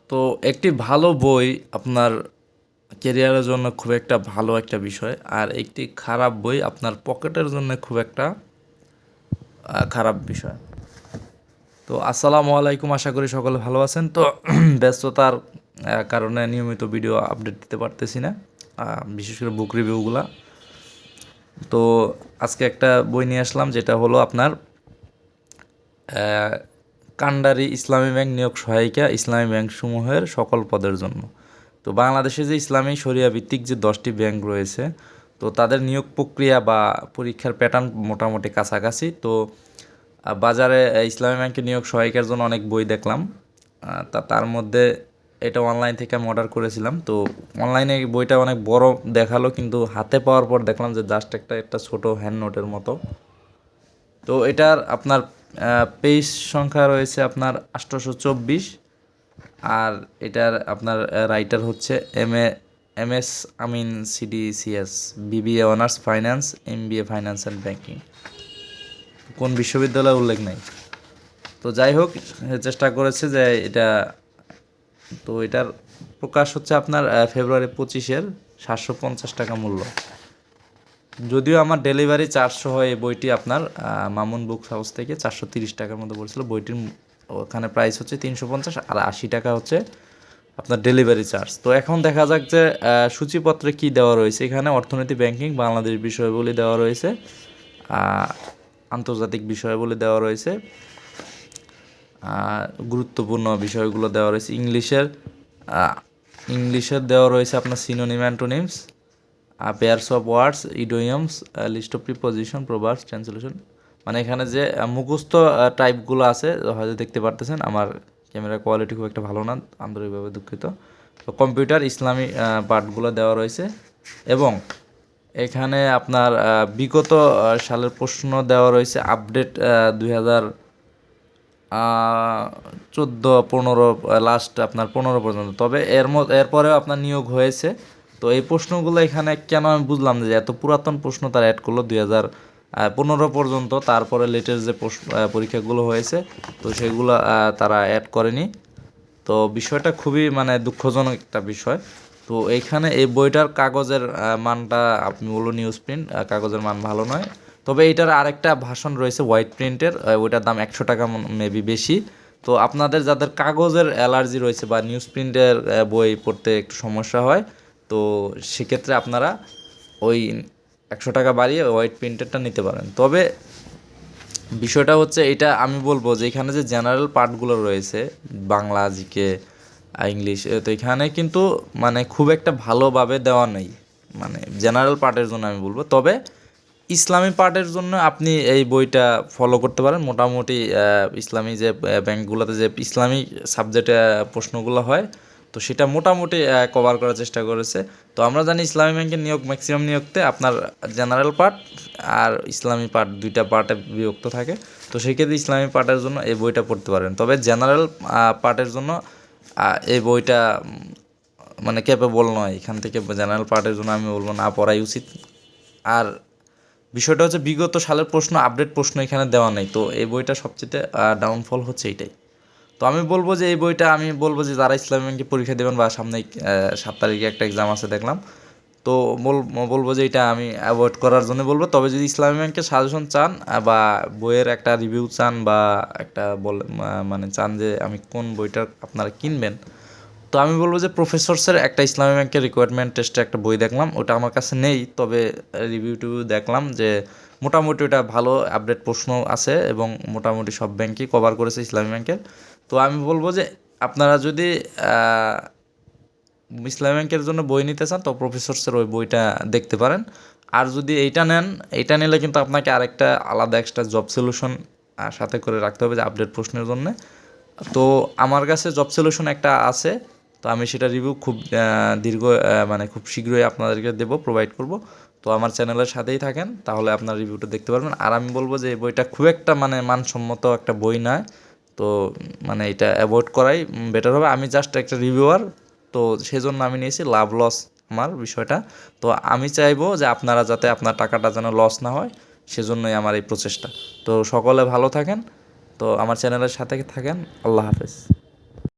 তো একটি ভালো বই আপনার কেরিয়ারের জন্য খুব একটা ভালো একটা বিষয়, আর একটি খারাপ বই আপনার পকেটের জন্য খুব একটা খারাপ বিষয়। তো আসসালামু আলাইকুম, আশা করি সকলে ভালো আছেন। তো ব্যস্ততার কারণে নিয়মিত ভিডিও আপডেট দিতে পারতেছি না, বিশেষ করে বুক রিভিউগুলা। তো আজকে একটা বই নিয়ে আসলাম, যেটা হলো আপনার কান্ডারি ইসলামী ব্যাংক নিয়োগ সহায়িকা, ইসলামী ব্যাংকসমূহের সকল পদের জন্য। তো বাংলাদেশে যে ইসলামী শরিয়া ভিত্তিক যে 10টি ব্যাংক রয়েছে, তো তাদের নিয়োগ প্রক্রিয়া বা পরীক্ষার প্যাটার্ন মোটামুটি কাছাকাছি। তো বাজারে ইসলামী ব্যাংকে নিয়োগ সহায়িকার জন্য অনেক বই দেখলাম। তার মধ্যে এটা অনলাইন থেকে আমি অর্ডার করেছিলাম। তো অনলাইনে বইটা অনেক বড় দেখালো, কিন্তু হাতে পাওয়ার পর দেখলাম যে জাস্ট একটা ছোট হ্যান্ড নোটের মতো। তো এটার আপনার পেজ সংখ্যা রয়েছে আপনার 824, আর এটার আপনার রাইটার হচ্ছে M S Amin, CDCS, BBA honours finance, MBA finance and banking. কোন বিশ্ববিদ্যালয় উল্লেখ নাই। তো যাই হোক, চেষ্টা করেছে যে এটা, তো এটার প্রকাশ হচ্ছে আপনার ফেব্রুয়ারি 25-এর, 750 টাকা মূল্য। যদিও আমার ডেলিভারি 400 হয়, এই বইটি আপনার মামুন বুক হাউস থেকে 430 টাকার মতো পড়েছিল। বইটির ওখানে প্রাইস হচ্ছে 350, আর 80 টাকা হচ্ছে আপনার ডেলিভারি চার্জ। তো এখন দেখা যাক যে সূচিপত্রে কি দেওয়া রয়েছে। এখানে অর্থনীতি, ব্যাংকিং, বাংলাদেশ বিষয়াবলী দেওয়া রয়েছে, আন্তর্জাতিক বিষয়াবলী দেওয়া রয়েছে, গুরুত্বপূর্ণ বিষয়গুলো দেওয়া রয়েছে। ইংলিশের দেওয়া রয়েছে আপনার synonym, antonyms, pairs of words, idioms, list of preposition, proverbs, translation. মানে এখানে যে মুখস্থ টাইপগুলো আছে, হয়তো দেখতে পারতেছেন। আমার ক্যামেরার কোয়ালিটি খুব একটা ভালো না, আন্তরিকভাবে দুঃখিত। তো কম্পিউটার, ইসলামী পার্টগুলো দেওয়া রয়েছে, এবং এখানে আপনার বিগত সালের প্রশ্ন দেওয়া রয়েছে, আপডেট 2014-15 লাস্ট আপনার 15 পর্যন্ত। তবে এরপরেও আপনার নিয়োগ হয়েছে। তো এই প্রশ্নগুলো এখানে কেন আমি বুঝলাম যে এত পুরাতন প্রশ্ন তারা অ্যাড করলো 2015 পর্যন্ত, তারপরে লেটেস্ট যে পরীক্ষাগুলো হয়েছে তো সেগুলো তারা অ্যাড করেনি। তো বিষয়টা খুবই মানে দুঃখজনক একটা বিষয়। তো এইখানে এই বইটার কাগজের মানটা, আপনি বলুন নিউজ প্রিন্ট, কাগজের মান ভালো নয়। তবে এইটার আরেকটা ভাষণ রয়েছে হোয়াইট প্রিন্টের, ওইটার দাম 100 টাকা মেবি বেশি। তো আপনাদের যাদের কাগজের অ্যালার্জি রয়েছে বা নিউজ প্রিন্টের বই পড়তে একটু সমস্যা হয়, তো সেক্ষেত্রে আপনারা ওই 100 টাকা বাড়িয়ে হোয়াইট প্রিন্টেরটা নিতে পারেন। তবে বিষয়টা হচ্ছে এটা, আমি বলবো যে এখানে যে জেনারেল পার্টগুলো রয়েছে, বাংলা, জিকে, ইংলিশ, তো এখানে কিন্তু মানে খুব একটা ভালোভাবে দেওয়া নেই, মানে জেনারেল পার্টের জন্য আমি বলবো। তবে ইসলামী পার্টের জন্য আপনি এই বইটা ফলো করতে পারেন। মোটামুটি ইসলামী যে ব্যাংকগুলোতে যে ইসলামী সাবজেক্টে প্রশ্নগুলো হয়, তো সেটা মোটামুটি কভার করার চেষ্টা করেছে। তো আমরা জানি ইসলামী ব্যাংকের নিয়োগ ম্যাক্সিমাম নিয়োগতে আপনার জেনারেল পার্ট আর ইসলামী পার্ট, দুইটা পার্টে বিভক্ত থাকে। তো সেই ক্ষেত্রে ইসলামী পার্টের জন্য এই বইটা পড়তে পারেন। তবে জেনারেল পার্টের জন্য এই বইটা মানে ক্যাপেবল নয়। এখান থেকে জেনারেল পার্টের জন্য আমি বলবো না পড়াই উচিত। আর বিষয়টা হচ্ছে বিগত সালের প্রশ্ন, আপডেট প্রশ্ন এখানে দেওয়া নেই। তো এই বইটা সবচেয়ে ডাউনফল হচ্ছে এইটাই। তো আমি বলবো যে এই বইটা, আমি বলবো যে যারা ইসলামী ব্যাংকে পরীক্ষা দেবেন, বা সামনে 7 তারিখে একটা এক্সাম আছে দেখলাম, তো বলবো যে এটা আমি অ্যাভয়েড করার জন্য বলবো। তবে যদি ইসলামী ব্যাংকের সাজেশন চান, বা বইয়ের একটা রিভিউ চান, বা একটা মানে চান যে আমি কোন বইটা আপনারা কিনবেন, তো আমি বলবো যে প্রফেসরসের একটা ইসলামী ব্যাংকের রিকোয়ারমেন্ট টেস্টে একটা বই দেখলাম, ওটা আমার কাছে নেই। তবে রিভিউ টিভিউ দেখলাম যে মোটামুটি ওটা ভালো, আপডেট প্রশ্ন আছে, এবং মোটামুটি সব ব্যাংকই কভার করেছে ইসলামী ব্যাংকের। তো আমি বলবো যে আপনারা যদি ইসলামী ব্যাংকের জন্য বই নিতে চান, তো প্রফেসরসের ওই বইটা দেখতে পারেন। আর যদি এইটা নেন, এইটা নিলে কিন্তু আপনাকে আরেকটা আলাদা এক্সট্রা জব সলিউশন সাথে করে রাখতে হবে, যে আপডেট প্রশ্নের জন্য। তো আমার কাছে জব সলিউশন একটা আছে, তো আমি সেটা রিভিউ খুব মানে খুব শীঘ্রই আপনাদেরকে প্রোভাইড করব। তো আমার চ্যানেলের সাথেই থাকেন, তাহলে আপনার রিভিউটা দেখতে পারবেন। আর আমি বলবো যে এই বইটা খুব একটা মানে মানসম্মত একটা বই নয়। তো মানে এটা অ্যাভয়েড করাই বেটার হবে। আমি জাস্ট একটা রিভিউয়ার, তো সেজন্য আমি নিয়েছি, লাভ লস আমার বিষয়টা। তো আমি চাইবো যে আপনারা যাতে আপনার টাকাটা যেন লস না হয়, সেজন্যই আমার এই প্রচেষ্টা। তো সকলে ভালো থাকেন, তো আমার চ্যানেলের সাথে থাকেন। আল্লাহ হাফেজ।